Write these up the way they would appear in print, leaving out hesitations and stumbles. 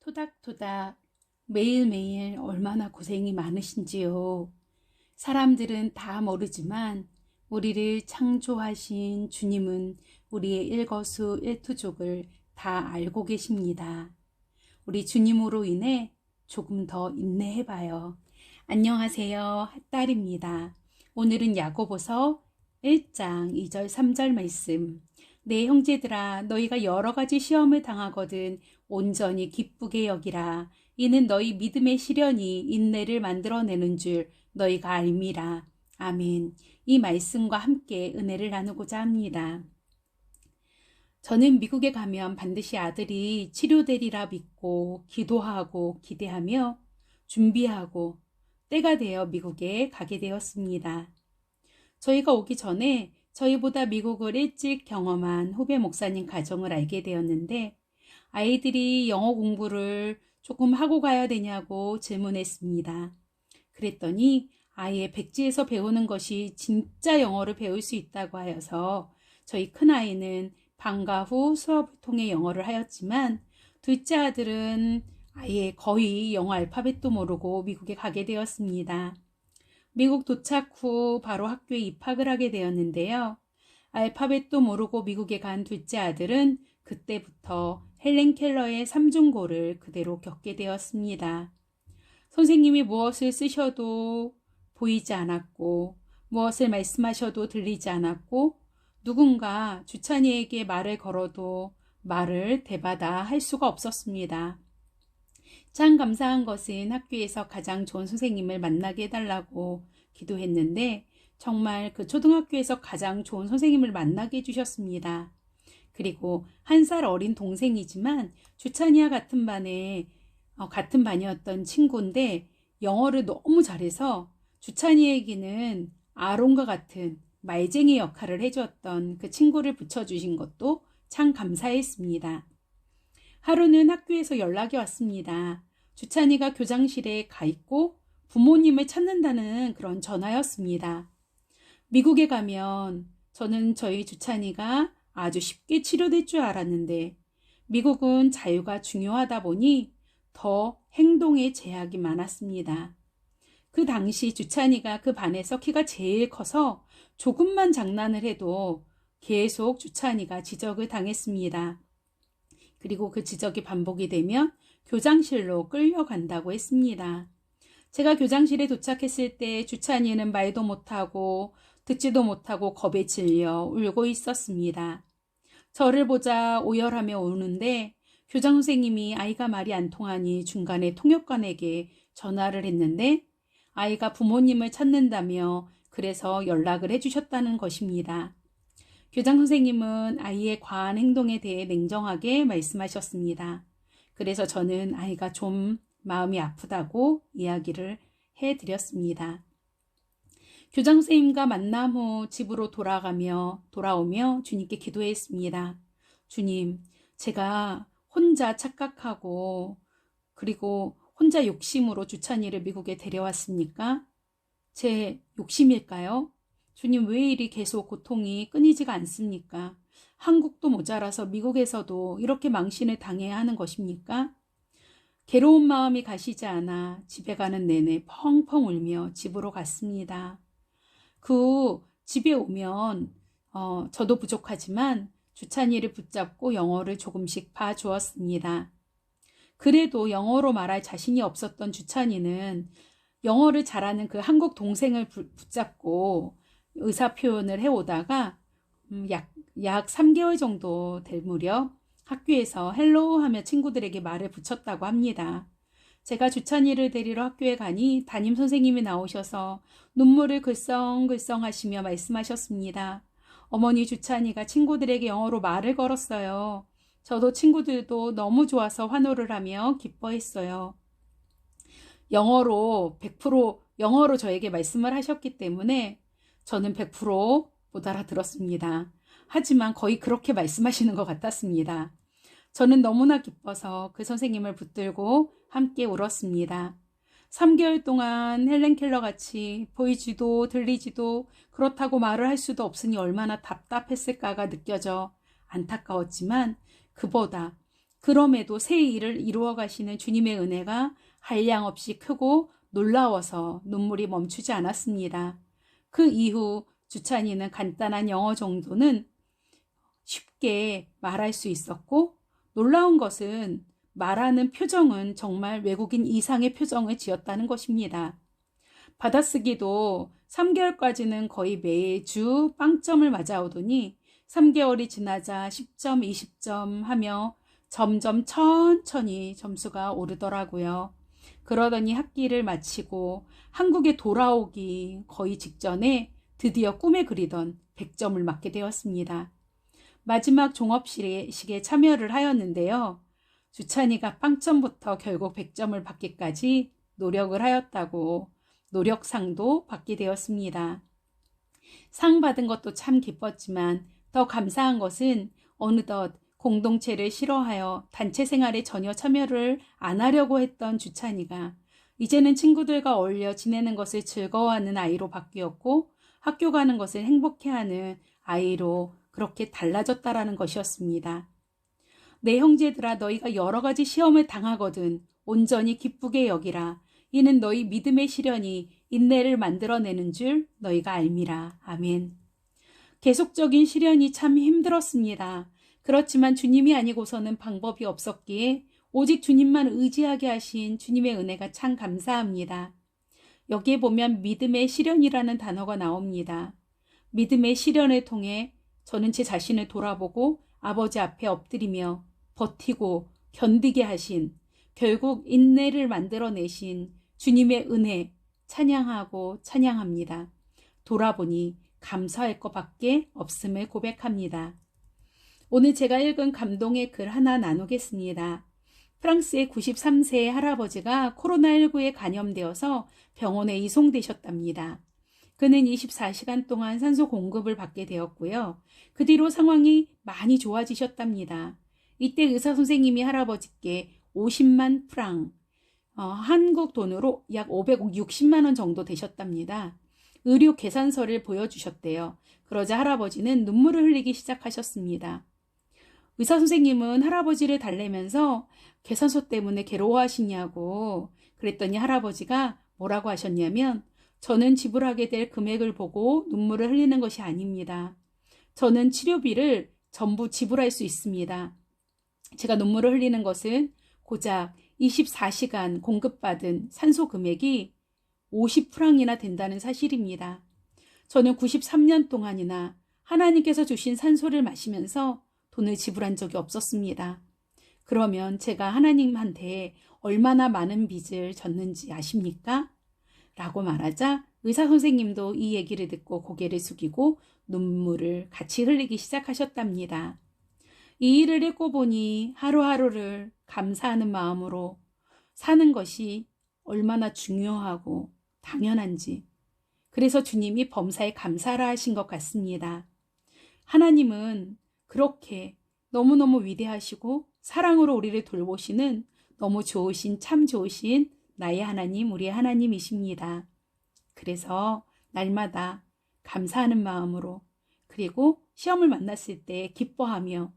토닥토닥 매일매일 얼마나 고생이 많으신지요. 사람들은 다 모르지만 우리를 창조하신 주님은 우리의 일거수일투족을 다 알고 계십니다. 우리 주님으로 인해 조금 더 인내해봐요. 안녕하세요. 딸입니다. 오늘은 야고보서 1장 2절 3절 말씀. 내 형제들아, 너희가 여러 가지 시험을 당하거든 온전히 기쁘게 여기라. 이는 너희 믿음의 시련이 인내를 만들어내는 줄 너희가 알미라. 아멘. 이 말씀과 함께 은혜를 나누고자 합니다. 저는 미국에 가면 반드시 아들이 치료되리라 믿고 기도하고 기대하며 준비하고 때가 되어 미국에 가게 되었습니다. 저희가 오기 전에 저희보다 미국을 일찍 경험한 후배 목사님 가정을 알게 되었는데 아이들이 영어 공부를 조금 하고 가야 되냐고 질문했습니다. 그랬더니 아예 백지에서 배우는 것이 진짜 영어를 배울 수 있다고 하여서 저희 큰아이는 방과 후 수업을 통해 영어를 하였지만 둘째 아들은 아예 거의 영어 알파벳도 모르고 미국에 가게 되었습니다. 미국 도착 후 바로 학교에 입학을 하게 되었는데요. 알파벳도 모르고 미국에 간 둘째 아들은 그때부터 헬렌 켈러의 삼중고를 그대로 겪게 되었습니다. 선생님이 무엇을 쓰셔도 보이지 않았고 무엇을 말씀하셔도 들리지 않았고 누군가 주찬이에게 말을 걸어도 말을 대받아 할 수가 없었습니다. 참 감사한 것은 학교에서 가장 좋은 선생님을 만나게 해달라고 기도했는데 정말 그 초등학교에서 가장 좋은 선생님을 만나게 해주셨습니다. 그리고 1살 어린 동생이지만 주찬이와 같은 반이었던 친구인데 영어를 너무 잘해서 주찬이에게는 아론과 같은 말쟁이 역할을 해주었던 그 친구를 붙여주신 것도 참 감사했습니다. 하루는 학교에서 연락이 왔습니다. 주찬이가 교장실에 가 있고 부모님을 찾는다는 그런 전화였습니다. 미국에 가면 저는 저희 주찬이가 아주 쉽게 치료될 줄 알았는데 미국은 자유가 중요하다 보니 더 행동에 제약이 많았습니다. 그 당시 주찬이가 그 반에서 키가 제일 커서 조금만 장난을 해도 계속 주찬이가 지적을 당했습니다. 그리고 그 지적이 반복이 되면 교장실로 끌려간다고 했습니다. 제가 교장실에 도착했을 때 주찬이는 말도 못하고 듣지도 못하고 겁에 질려 울고 있었습니다. 저를 보자 오열하며 우는데 교장 선생님이 아이가 말이 안 통하니 중간에 통역관에게 전화를 했는데 아이가 부모님을 찾는다며 그래서 연락을 해주셨다는 것입니다. 교장 선생님은 아이의 과한 행동에 대해 냉정하게 말씀하셨습니다. 그래서 저는 아이가 좀 마음이 아프다고 이야기를 해드렸습니다. 교장 선생님과 만남 후 집으로 돌아오며 주님께 기도했습니다. 주님, 제가 혼자 착각하고 그리고 혼자 욕심으로 주찬이를 미국에 데려왔습니까? 제 욕심일까요? 주님, 왜 이리 계속 고통이 끊이지가 않습니까? 한국도 모자라서 미국에서도 이렇게 망신을 당해야 하는 것입니까? 괴로운 마음이 가시지 않아 집에 가는 내내 펑펑 울며 집으로 갔습니다. 그 후 집에 오면 저도 부족하지만 주찬이를 붙잡고 영어를 조금씩 봐주었습니다. 그래도 영어로 말할 자신이 없었던 주찬이는 영어를 잘하는 그 한국 동생을 붙잡고 의사표현을 해오다가 약 3개월 정도 될 무렵 학교에서 헬로우 하며 친구들에게 말을 붙였다고 합니다. 제가 주찬이를 데리러 학교에 가니 담임 선생님이 나오셔서 눈물을 글썽글썽 하시며 말씀하셨습니다. 어머니, 주찬이가 친구들에게 영어로 말을 걸었어요. 저도 친구들도 너무 좋아서 환호를 하며 기뻐했어요. 영어로 저에게 말씀을 하셨기 때문에 저는 100% 못 알아들었습니다. 하지만 거의 그렇게 말씀하시는 것 같았습니다. 저는 너무나 기뻐서 그 선생님을 붙들고 함께 울었습니다. 3개월 동안 헬렌 켈러 같이 보이지도 들리지도 그렇다고 말을 할 수도 없으니 얼마나 답답했을까가 느껴져 안타까웠지만 그보다 그럼에도 새 일을 이루어 가시는 주님의 은혜가 한량없이 크고 놀라워서 눈물이 멈추지 않았습니다. 그 이후 주찬이는 간단한 영어 정도는 쉽게 말할 수 있었고, 놀라운 것은 말하는 표정은 정말 외국인 이상의 표정을 지었다는 것입니다. 받아쓰기도 3개월까지는 거의 매주 빵점을 맞아오더니 3개월이 지나자 10점, 20점 하며 점점 천천히 점수가 오르더라고요. 그러더니 학기를 마치고 한국에 돌아오기 거의 직전에 드디어 꿈에 그리던 100점을 맞게 되었습니다. 마지막 종업식에 참여를 하였는데요. 주찬이가 빵점부터 결국 100점을 받기까지 노력을 하였다고 노력상도 받게 되었습니다. 상 받은 것도 참 기뻤지만 더 감사한 것은 어느덧 공동체를 싫어하여 단체 생활에 전혀 참여를 안 하려고 했던 주찬이가 이제는 친구들과 어울려 지내는 것을 즐거워하는 아이로 바뀌었고 학교 가는 것을 행복해하는 아이로 그렇게 달라졌다라는 것이었습니다. 내 형제들아, 너희가 여러 가지 시험을 당하거든 온전히 기쁘게 여기라. 이는 너희 믿음의 시련이 인내를 만들어내는 줄 너희가 알미라. 아멘. 계속적인 시련이 참 힘들었습니다. 그렇지만 주님이 아니고서는 방법이 없었기에 오직 주님만 의지하게 하신 주님의 은혜가 참 감사합니다. 여기에 보면 믿음의 시련이라는 단어가 나옵니다. 믿음의 시련을 통해 저는 제 자신을 돌아보고 아버지 앞에 엎드리며 버티고 견디게 하신, 결국 인내를 만들어내신 주님의 은혜 찬양하고 찬양합니다. 돌아보니 감사할 것밖에 없음을 고백합니다. 오늘 제가 읽은 감동의 글 하나 나누겠습니다. 프랑스의 93세의 할아버지가 코로나19에 감염되어서 병원에 이송되셨답니다. 그는 24시간 동안 산소 공급을 받게 되었고요. 그 뒤로 상황이 많이 좋아지셨답니다. 이때 의사 선생님이 할아버지께 50만 프랑, 한국 돈으로 약 560만 원 정도 되셨답니다. 의료 계산서를 보여주셨대요. 그러자 할아버지는 눈물을 흘리기 시작하셨습니다. 의사 선생님은 할아버지를 달래면서 계산서 때문에 괴로워하시냐고 그랬더니 할아버지가 뭐라고 하셨냐면 저는 지불하게 될 금액을 보고 눈물을 흘리는 것이 아닙니다. 저는 치료비를 전부 지불할 수 있습니다. 제가 눈물을 흘리는 것은 고작 24시간 공급받은 산소 금액이 50프랑이나 된다는 사실입니다. 저는 93년 동안이나 하나님께서 주신 산소를 마시면서 돈을 지불한 적이 없었습니다. 그러면 제가 하나님한테 얼마나 많은 빚을 졌는지 아십니까? 라고 말하자 의사 선생님도 이 얘기를 듣고 고개를 숙이고 눈물을 같이 흘리기 시작하셨답니다. 이 일을 읽고 보니 하루하루를 감사하는 마음으로 사는 것이 얼마나 중요하고 당연한지, 그래서 주님이 범사에 감사라 하신 것 같습니다. 하나님은 그렇게 너무너무 위대하시고 사랑으로 우리를 돌보시는 너무 좋으신, 참 좋으신 나의 하나님, 우리의 하나님이십니다. 그래서 날마다 감사하는 마음으로, 그리고 시험을 만났을 때 기뻐하며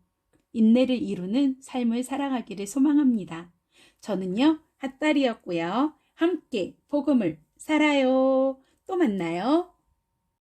인내를 이루는 삶을 살아가기를 소망합니다. 저는요, 핫달이었고요. 함께 복음을 살아요. 또 만나요.